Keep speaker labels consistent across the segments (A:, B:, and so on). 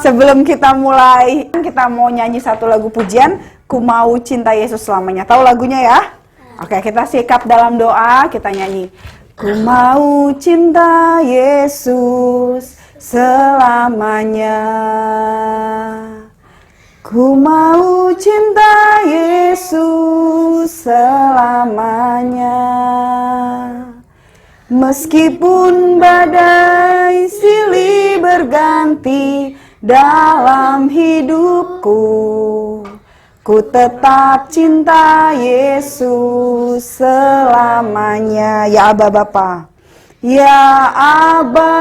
A: Sebelum kita mulai, kita mau nyanyi satu lagu pujian, Ku Mau Cinta Yesus Selamanya. Tahu lagunya ya? Oke, kita sikap dalam doa, kita nyanyi. Ku mau cinta Yesus selamanya. Ku mau cinta Yesus selamanya. Meskipun badai silih berganti dalam hidupku, ku tetap cinta Yesus selamanya. Ya Aba Bapa, ya Aba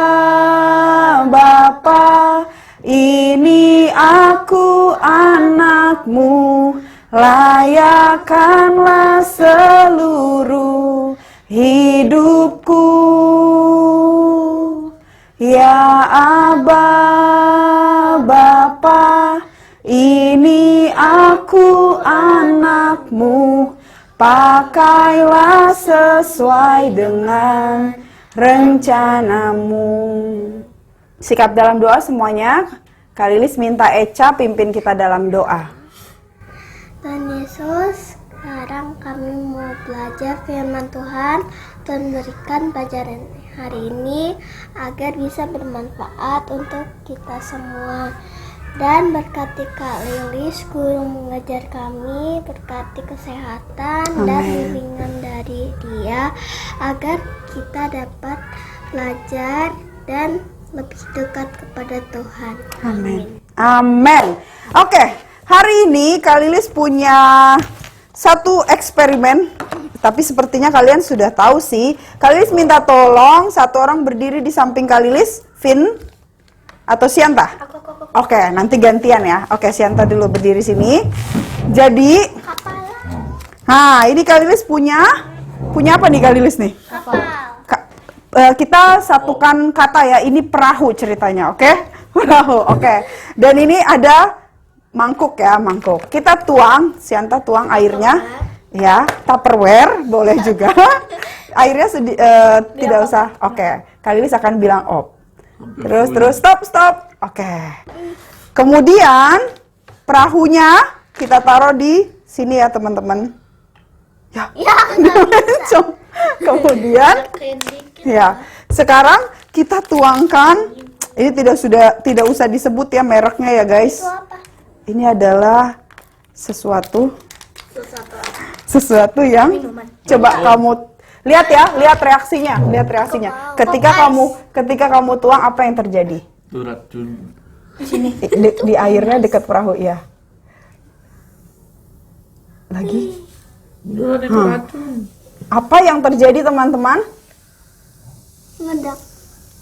A: Bapa, ini aku anakmu, layakkanlah seluruh hidupku. Ya Aba Bapa, ini aku anakmu, pakailah sesuai dengan rencanamu. Sikap dalam doa semuanya. Kak Lilis minta Echa pimpin kita dalam doa.
B: Tuhan Yesus, sekarang kami mau belajar firman Tuhan dan berikan pelajaran hari ini agar bisa bermanfaat untuk kita semua. Dan berkati Kak Lilis, guru mengajar kami, berkati kesehatan dan bimbingan dari dia agar kita dapat belajar dan lebih dekat kepada Tuhan.
A: Amin. Amin. Oke, hari ini Kak Lilis punya satu eksperimen, tapi sepertinya kalian sudah tahu sih. Kak Lilis minta tolong satu orang berdiri di samping Kak Lilis, Vin atau Sianta? Oke, nanti gantian ya. Oke, Sianta dulu berdiri sini. Jadi, nah ini Kak Lilis punya apa nih Kak Lilis nih? Kita satukan kata ya, ini perahu ceritanya, oke? Perahu, oke. Dan ini ada mangkuk ya, mangkuk. Kita tuang, Sianta tuang airnya, ya, Tupperware boleh juga. Airnya tidak usah, oke. Kak Lilis akan bilang op. Terus, stop, oke. Kemudian perahunya kita taruh di sini ya teman-teman. Ya. Kemudian, ya, sekarang kita tuangkan. Ini tidak usah disebut ya mereknya ya guys. Ini adalah sesuatu yang coba kamu lihat ya, lihat reaksinya. Ketika kamu tuang apa yang terjadi?
C: Racun.
A: Sini di airnya dekat perahu ya. Lagi.
C: Racun.
A: Apa yang terjadi teman-teman?
B: Meledak.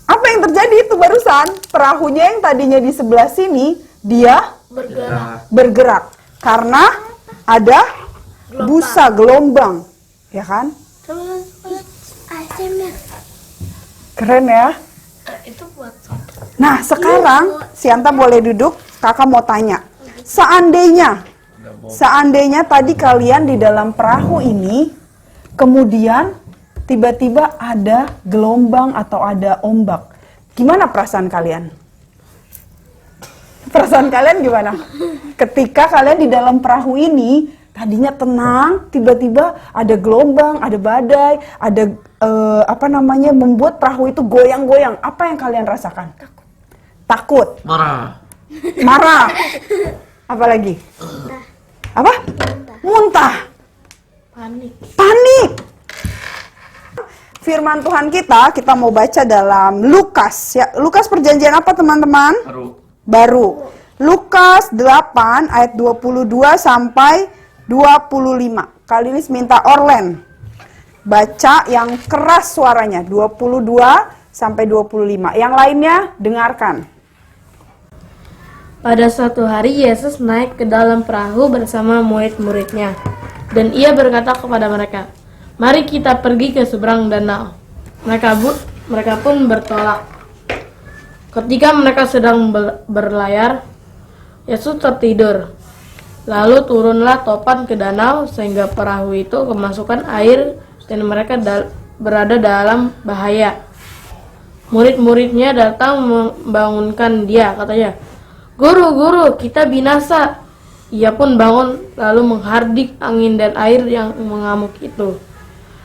A: Apa yang terjadi itu barusan? Perahunya yang tadinya di sebelah sini, dia bergerak. Karena ada busa gelombang. Ya kan?
B: ASMR.
A: Keren ya?
B: Itu buat
A: Nah, sekarang Sianta boleh duduk, kakak mau tanya. Seandainya tadi kalian di dalam perahu ini, kemudian tiba-tiba ada gelombang atau ada ombak. Gimana perasaan kalian? Perasaan kalian gimana? Ketika kalian di dalam perahu ini, tadinya tenang, tiba-tiba ada gelombang, ada badai, ada membuat perahu itu goyang-goyang. Apa yang kalian rasakan? Takut. Marah. Apa lagi? Apa? Muntah. Panik. Firman Tuhan kita mau baca dalam Lukas ya. Lukas perjanjian apa teman-teman? Baru. Lukas 8 ayat 22 sampai 25. Kak Lilis minta Orlen baca yang keras suaranya, 22 sampai 25. Yang lainnya dengarkan.
D: Pada suatu hari Yesus naik ke dalam perahu bersama murid-muridnya, dan ia berkata kepada mereka, "Mari kita pergi ke seberang danau." Mereka pun bertolak. Ketika mereka sedang berlayar, Yesus tertidur. Lalu turunlah topan ke danau sehingga perahu itu kemasukan air dan mereka berada dalam bahaya. Murid-muridnya datang membangunkan dia, katanya, "Guru, guru, kita binasa." Ia pun bangun lalu menghardik angin dan air yang mengamuk itu.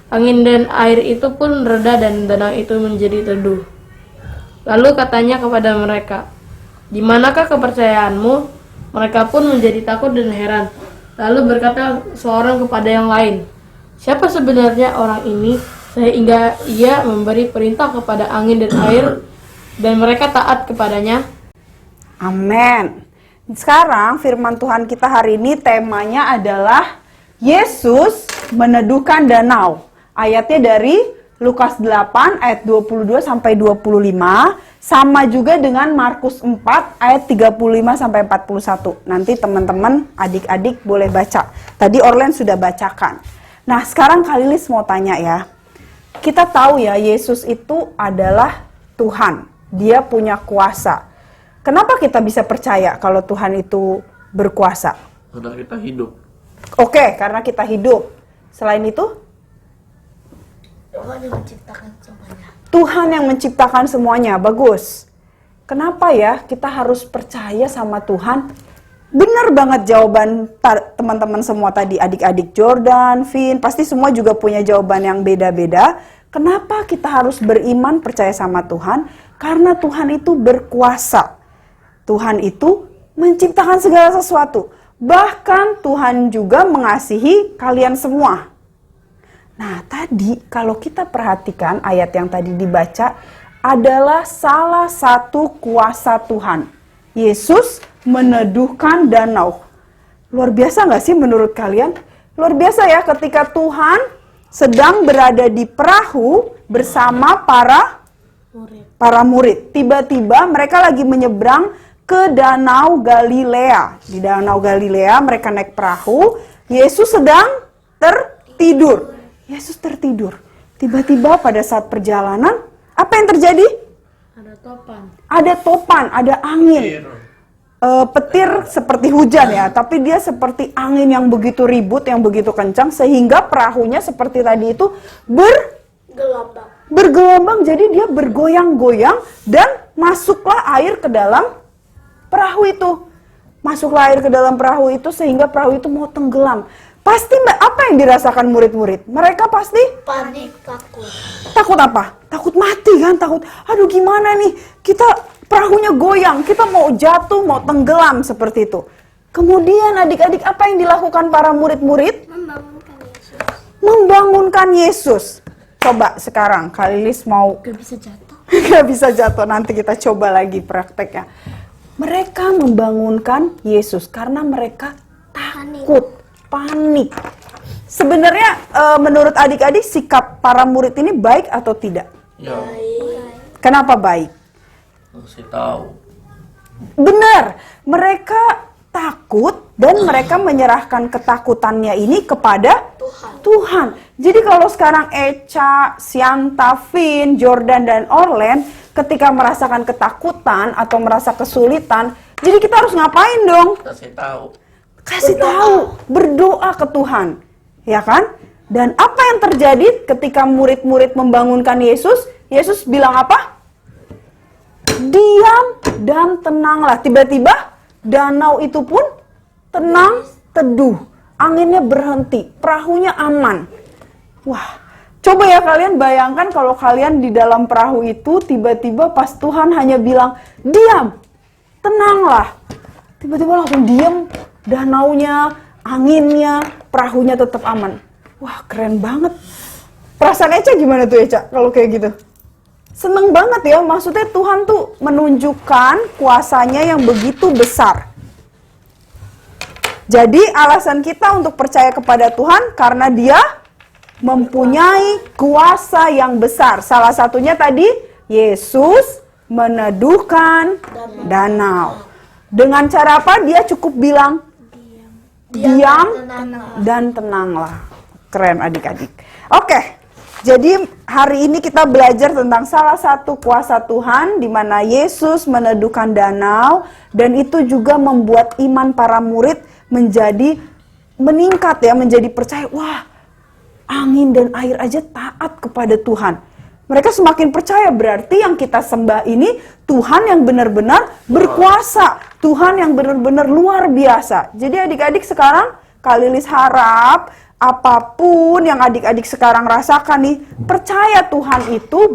D: Angin dan air itu pun reda dan danau itu menjadi teduh. Lalu katanya kepada mereka, "Di manakah kepercayaanmu?" Mereka pun menjadi takut dan heran. Lalu berkata seorang kepada yang lain, "Siapa sebenarnya orang ini sehingga ia memberi perintah kepada angin dan air dan mereka taat kepadanya?"
A: Amin. Sekarang firman Tuhan kita hari ini temanya adalah Yesus meneduhkan danau. Ayatnya dari Lukas 8 ayat 22 sampai 25, sama juga dengan Markus 4 ayat 35 sampai 41. Nanti teman-teman, adik-adik boleh baca. Tadi Orlen sudah bacakan. Nah, sekarang Kak Lilis mau tanya ya. Kita tahu ya, Yesus itu adalah Tuhan. Dia punya kuasa. Kenapa kita bisa percaya kalau Tuhan itu berkuasa?
C: Karena kita hidup.
A: Oke, karena kita hidup. Selain itu?
B: Tuhan yang menciptakan semuanya.
A: Tuhan yang menciptakan semuanya. Bagus. Kenapa ya kita harus percaya sama Tuhan? Benar banget jawaban teman-teman semua tadi. Adik-adik Jordan, Vin, pasti semua juga punya jawaban yang beda-beda. Kenapa kita harus beriman percaya sama Tuhan? Karena Tuhan itu berkuasa. Tuhan itu menciptakan segala sesuatu. Bahkan Tuhan juga mengasihi kalian semua. Nah, tadi kalau kita perhatikan ayat yang tadi dibaca adalah salah satu kuasa Tuhan. Yesus meneduhkan danau. Luar biasa nggak sih menurut kalian? Luar biasa ya ketika Tuhan sedang berada di perahu bersama para murid. Tiba-tiba mereka lagi menyeberang ke Danau Galilea. Di Danau Galilea mereka naik perahu. Yesus sedang tertidur. Yesus tertidur. Tiba-tiba pada saat perjalanan, apa yang terjadi?
D: Ada topan.
A: Ada topan, ada angin. Petir seperti hujan ya, tapi dia seperti angin yang begitu ribut, yang begitu kencang, sehingga perahunya seperti tadi itu bergelombang. Jadi dia bergoyang-goyang dan masuklah air ke dalam perahu itu. Masuklah air ke dalam perahu itu sehingga perahu itu mau tenggelam. Pasti apa yang dirasakan murid-murid? Mereka pasti
B: Panik, takut.
A: takut apa? Takut mati kan? Takut, aduh gimana nih? Perahunya goyang, kita mau jatuh, mau tenggelam seperti itu. Kemudian adik-adik apa yang dilakukan para murid-murid?
B: Membangunkan Yesus.
A: Membangunkan Yesus. Coba sekarang, Kak Lilis mau
B: Gak bisa jatuh.
A: Gak bisa jatuh, nanti kita coba lagi prakteknya. Mereka membangunkan Yesus karena mereka takut, panik. Sebenarnya menurut adik-adik sikap para murid ini baik atau tidak?
C: Ya,
A: Kenapa baik?
C: kasih tahu.
A: Benar, mereka takut dan mereka menyerahkan ketakutannya ini kepada Tuhan. Jadi kalau sekarang Echa, Sianta, Vin, Jordan, dan Orlen ketika merasakan ketakutan atau merasa kesulitan, jadi kita harus ngapain dong?
C: Kasih tahu.
A: Kasih tahu, berdoa ke Tuhan, ya kan? Dan apa yang terjadi ketika murid-murid membangunkan Yesus? Yesus bilang apa? Diam dan tenanglah. Tiba-tiba danau itu pun tenang, teduh. Anginnya berhenti, perahunya aman. Wah, coba ya kalian bayangkan kalau kalian di dalam perahu itu tiba-tiba pas Tuhan hanya bilang, diam, tenanglah. Tiba-tiba langsung diam, danaunya, anginnya, perahunya tetap aman. Wah, keren banget. Perasaan Eca gimana tuh Eca kalau kayak gitu? Seneng banget ya, maksudnya Tuhan tuh menunjukkan kuasanya yang begitu besar. Jadi alasan kita untuk percaya kepada Tuhan karena Dia mempunyai kuasa yang besar. Salah satunya tadi Yesus meneduhkan danau. Dengan cara apa? Dia cukup bilang diam dan tenanglah. Keren adik-adik. Oke. Jadi hari ini kita belajar tentang salah satu kuasa Tuhan di mana Yesus meneduhkan danau dan itu juga membuat iman para murid menjadi meningkat ya, menjadi percaya, wah, angin dan air aja taat kepada Tuhan. Mereka semakin percaya, berarti yang kita sembah ini Tuhan yang benar-benar berkuasa, Tuhan yang benar-benar luar biasa. Jadi adik-adik sekarang, Kak Lilis harap apapun yang adik-adik sekarang rasakan nih, percaya Tuhan itu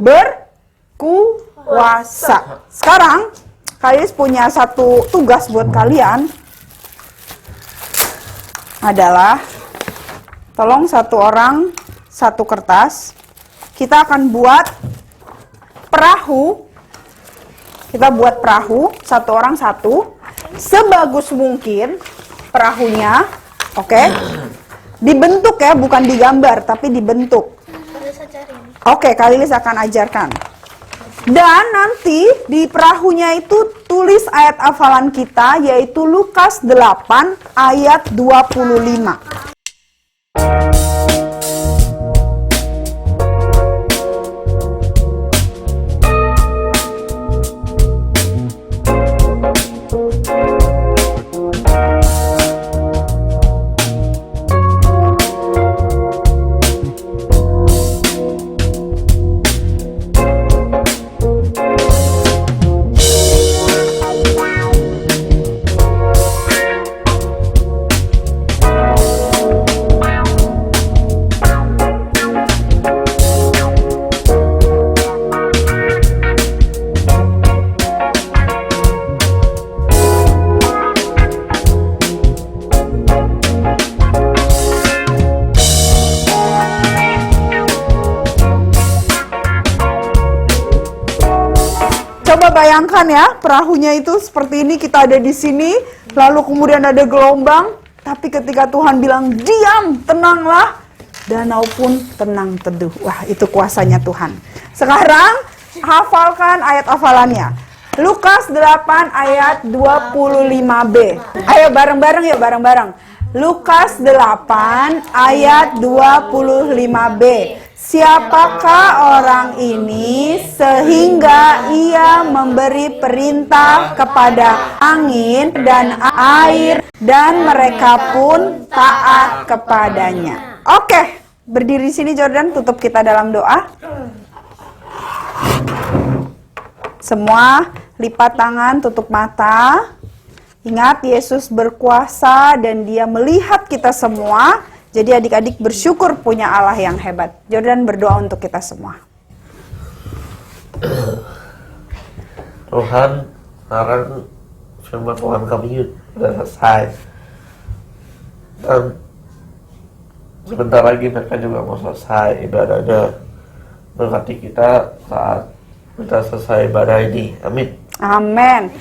A: berkuasa. Sekarang, Kak Lilis punya satu tugas buat kalian, adalah tolong satu orang satu kertas. Kita akan buat perahu. Kita buat perahu, satu orang satu, sebagus mungkin perahunya, oke? Dibentuk ya, bukan digambar, tapi dibentuk. Oke, Kak Lilis akan ajarkan. Dan nanti di perahunya itu tulis ayat hafalan kita, yaitu Lukas 8 ayat 25. Coba bayangkan ya, perahunya itu seperti ini, kita ada di sini, lalu kemudian ada gelombang, tapi ketika Tuhan bilang, diam, tenanglah, danau pun tenang teduh. Wah, itu kuasanya Tuhan. Sekarang, hafalkan ayat hafalannya. Lukas 8 ayat 25b. Ayo bareng-bareng yuk, bareng-bareng. Lukas 8 ayat 25b. Siapakah orang ini sehingga ia memberi perintah kepada angin dan air dan mereka pun taat kepadanya. Oke, berdiri sini Jordan, tutup kita dalam doa. Semua lipat tangan, tutup mata. Ingat, Yesus berkuasa dan Dia melihat kita semua. Jadi adik-adik bersyukur punya Allah yang hebat. Jordan berdoa untuk kita semua.
C: Tuhan, sekarang firman Tuhan kami sudah selesai. Dan sebentar lagi mereka juga mau selesai ibadahnya. Berkati kita saat kita selesai ibadah ini. Amin.
A: Amin.